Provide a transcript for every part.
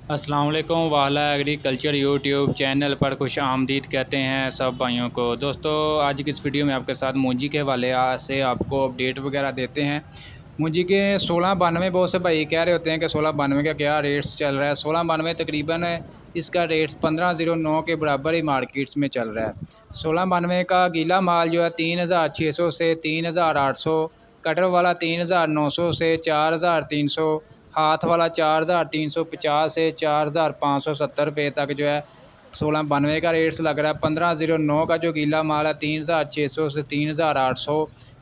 अस्सलाम वालेकुम। वाला एग्रीकल्चर यूट्यूब चैनल पर खुश आमदीद कहते हैं सब भाइयों को। दोस्तों, आज की इस वीडियो में आपके साथ मूंजी के हवाले से आपको अपडेट वगैरह देते हैं। मूंजी के 1692 बहुत से भाई कह रहे होते हैं कि 1692 का क्या रेट्स चल रहा है। 1692 तकरीबन इसका रेट 1509 के बराबर ही मार्केट्स में चल रहा है। 1692 का गीला माल जो है 3600 से 3800, कटर वाला 3900 से 4300, हाथ वाला 4350 से 4570 रुपये तक जो है 1692 का रेट्स लग रहा है। 1509 का जो गीला माल है 3600 से 3800,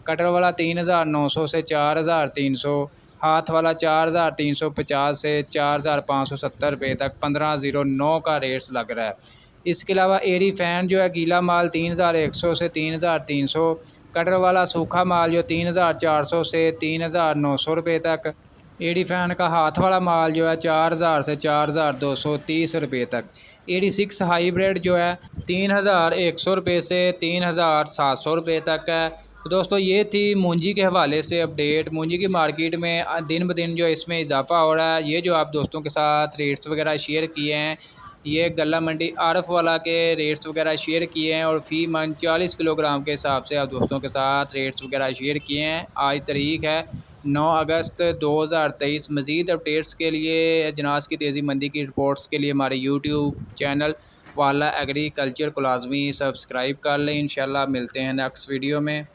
कटर वाला 3900 से 4300, हाथ वाला 4350 से 4570 रुपये तक 1509 का रेट्स लग रहा है। इसके अलावा एरी फैन जो है गीला माल 3100 से 3300, कटर वाला सूखा माल जो 3400 से 3900 रुपये तक, एडी फैन का हाथ वाला माल जो है 4000 से 4230 रुपये तक। एडी 6 हाईब्रिड जो है 3100 रुपये से 3700 रुपये तक है। तो दोस्तों, ये थी मूंजी के हवाले से अपडेट। मूंजी की मार्केट में दिन ब दिन जो इसमें इजाफा हो रहा है। ये जो आप दोस्तों के साथ रेट्स वगैरह शेयर किए हैं, ये गला मंडी आरफ वाला के रेट्स वगैरह शेयर किए हैं और फ़ी मन 40 किलोग्राम के हिसाब से आप दोस्तों के साथ रेट्स वगैरह शेयर किए हैं। आज तारीख है 9 अगस्त 2023। मज़ीद अपडेट्स के लिए, अजनास की तेज़ी मंदी की रिपोर्ट्स के लिए हमारे यूट्यूब चैनल वाला एग्रीकल्चर को लाजमी सब्सक्राइब कर लें। इंशाल्लाह मिलते हैं नेक्स्ट वीडियो में।